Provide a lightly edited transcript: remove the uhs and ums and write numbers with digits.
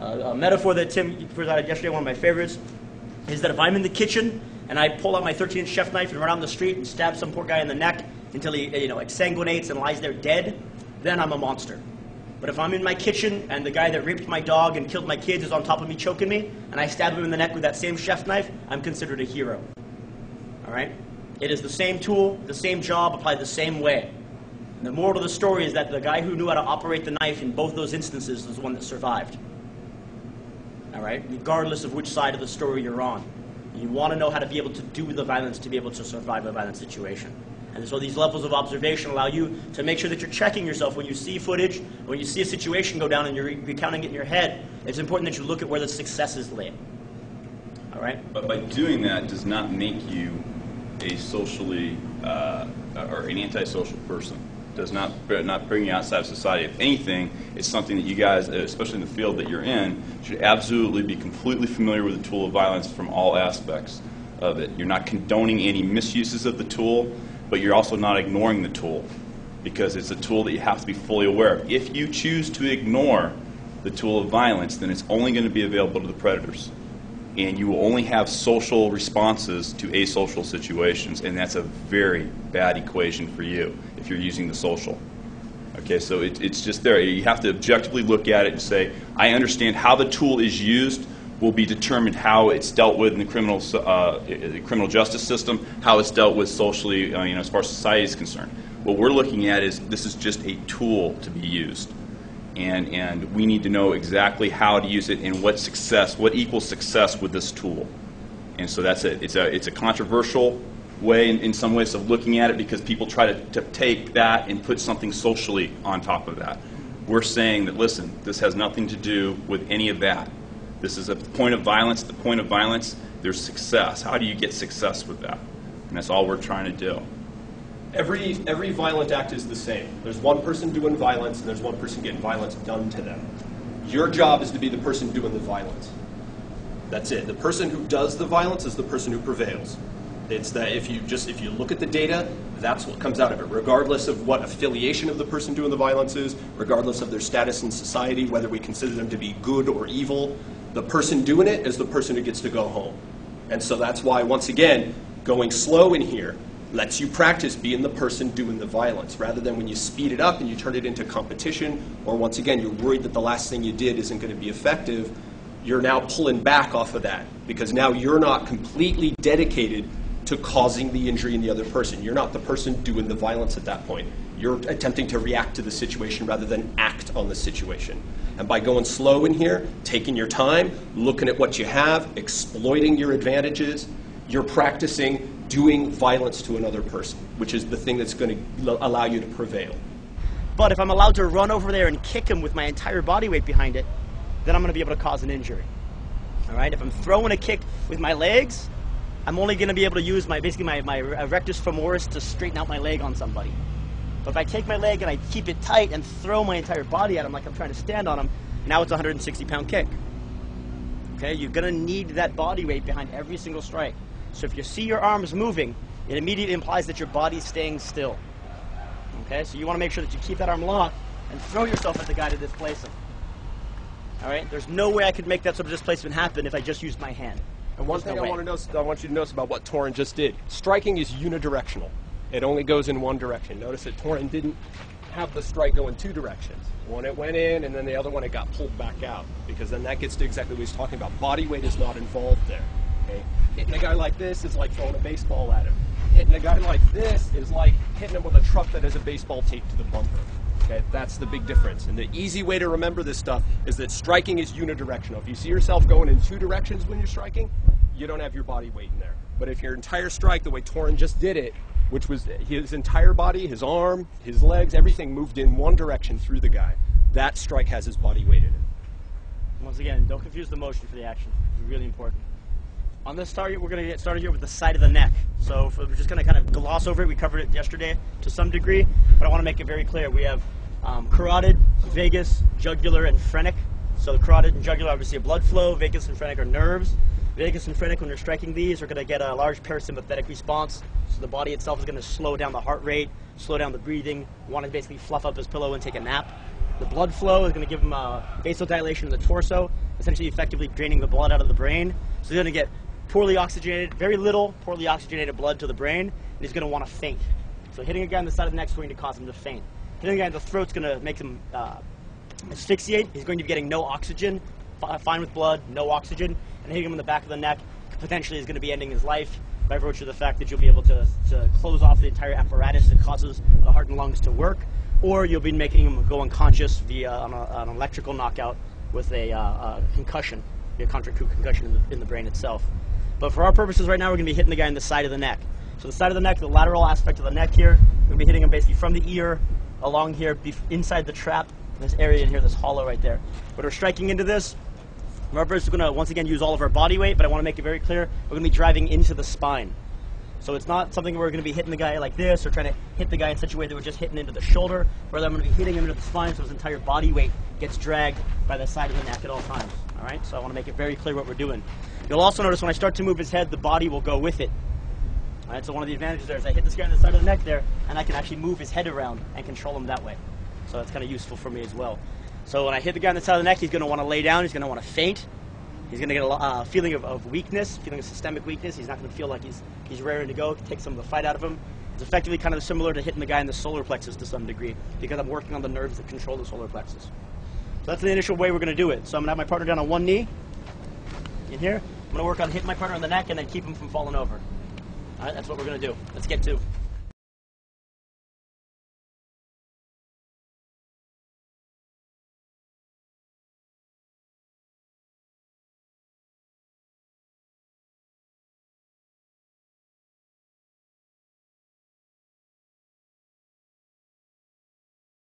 A metaphor that Tim presented yesterday, one of my favorites, is that if I'm in the kitchen and I pull out my 13-inch chef knife and run out in the street and stab some poor guy in the neck until he exsanguinates and lies there dead, then I'm a monster. But if I'm in my kitchen and the guy that raped my dog and killed my kids is on top of me choking me, and I stab him in the neck with that same chef knife, I'm considered a hero. All right? It is the same tool, the same job, applied the same way. And the moral of the story is that the guy who knew how to operate the knife in both those instances was the one that survived. All right? Regardless of which side of the story you're on. You want to know how to be able to do the violence to be able to survive a violent situation. And so these levels of observation allow you to make sure that you're checking yourself when you see footage, when you see a situation go down and you're recounting it in your head. It's important that you look at where the successes lay. All right? But by doing that does not make you a socially or an antisocial person. Does not bring you outside of society. If anything, it's something that you guys, especially in the field that you're in, should absolutely be completely familiar with the tool of violence from all aspects of it. You're not condoning any misuses of the tool, but you're also not ignoring the tool, because it's a tool that you have to be fully aware of. If you choose to ignore the tool of violence, then it's only going to be available to the predators. And you will only have social responses to asocial situations, and that's a very bad equation for you if you're using the social. Okay, so it's just there. You have to objectively look at it and say, I understand how the tool is used will be determined how it's dealt with in the criminal justice system, how it's dealt with socially, as far as society is concerned. What we're looking at is this is just a tool to be used. And we need to know exactly how to use it and what equals success with this tool. And so that's it. It's a controversial way in some ways of looking at it, because people try to take that and put something socially on top of that. We're saying that, listen, this has nothing to do with any of that. This is a point of violence. At the point of violence, there's success. How do you get success with that? And that's all we're trying to do. Every violent act is the same. There's one person doing violence, and there's one person getting violence done to them. Your job is to be the person doing the violence. That's it. The person who does the violence is the person who prevails. It's that if you look at the data, that's what comes out of it, regardless of what affiliation of the person doing the violence is, regardless of their status in society, whether we consider them to be good or evil. The person doing it is the person who gets to go home. And so that's why, once again, going slow in here lets you practice being the person doing the violence, rather than when you speed it up and you turn it into competition, or once again, you're worried that the last thing you did isn't going to be effective. You're now pulling back off of that, because now you're not completely dedicated to causing the injury in the other person. You're not the person doing the violence at that point. You're attempting to react to the situation rather than act on the situation. And by going slow in here, taking your time, looking at what you have, exploiting your advantages, you're practicing doing violence to another person, which is the thing that's going to allow you to prevail. But if I'm allowed to run over there and kick him with my entire body weight behind it, then I'm going to be able to cause an injury. All right? If I'm throwing a kick with my legs, I'm only going to be able to use my rectus femoris to straighten out my leg on somebody. But if I take my leg and I keep it tight and throw my entire body at him like I'm trying to stand on him, now it's a 160-pound kick. Okay? You're going to need that body weight behind every single strike. So if you see your arms moving, it immediately implies that your body's staying still. Okay? So you want to make sure that you keep that arm locked and throw yourself at the guy to displace him. All right? There's no way I could make that sort of displacement happen if I just used my hand. And one thing I want you to notice about what Torin just did. Striking is unidirectional. It only goes in one direction. Notice that Torin didn't have the strike go in two directions. One, it went in, and then the other one, it got pulled back out. Because then that gets to exactly what he's talking about. Body weight is not involved there. Okay? Hitting a guy like this is like throwing a baseball at him. Hitting a guy like this is like hitting him with a truck that has a baseball taped to the bumper. Okay? That's the big difference. And the easy way to remember this stuff is that striking is unidirectional. If you see yourself going in two directions when you're striking, you don't have your body weight in there. But if your entire strike, the way Torin just did it, which was his entire body, his arm, his legs, everything moved in one direction through the guy, that strike has his body weight in it. Once again, don't confuse the motion for the action. It's really important. On this target, we're going to get started here with the side of the neck. So we're just going to kind of gloss over it. We covered it yesterday to some degree, but I want to make it very clear. We have carotid, vagus, jugular, and phrenic. So the carotid and jugular obviously a blood flow. Vagus and phrenic are nerves. Vagus and phrenic, when you're striking these, are going to get a large parasympathetic response. So the body itself is going to slow down the heart rate, slow down the breathing. You want to basically fluff up his pillow and take a nap. The blood flow is going to give him a vasodilation in the torso. essentially effectively draining the blood out of the brain. So he's going to get poorly oxygenated, very little poorly oxygenated blood to the brain, and he's going to want to faint. So hitting a guy on the side of the neck is going to cause him to faint. Hitting a guy in the throat is going to make him asphyxiate. He's going to be getting no oxygen, fine with blood, no oxygen, and hitting him in the back of the neck potentially is going to be ending his life by virtue of the fact that you'll be able to close off the entire apparatus that causes the heart and lungs to work, or you'll be making him go unconscious via an electrical knockout with a concussion, a contractile concussion in the brain itself. But for our purposes right now, we're going to be hitting the guy in the side of the neck. So the side of the neck, the lateral aspect of the neck here, we're going to be hitting him basically from the ear along here, inside the trap, this area in here, this hollow right there. But we're striking into this. Our purpose is going to, once again, use all of our body weight, but I want to make it very clear, we're going to be driving into the spine. So it's not something where we're going to be hitting the guy like this or trying to hit the guy in such a way that we're just hitting into the shoulder. Rather, I'm going to be hitting him into the spine so his entire body weight gets dragged by the side of the neck at all times. All right, so I want to make it very clear what we're doing. You'll also notice when I start to move his head, the body will go with it. All right, so one of the advantages there is I hit this guy on the side of the neck there, and I can actually move his head around and control him that way. So that's kind of useful for me as well. So when I hit the guy on the side of the neck, he's going to want to lay down. He's going to want to faint. He's going to get a feeling of weakness, feeling of systemic weakness. He's not going to feel like he's raring to go. Take some of the fight out of him. It's effectively kind of similar to hitting the guy in the solar plexus to some degree, because I'm working on the nerves that control the solar plexus. So that's the initial way we're going to do it. So I'm going to have my partner down on one knee in here. I'm going to work on hitting my partner on the neck and then keep him from falling over. All right, that's what we're going to do. Let's get to.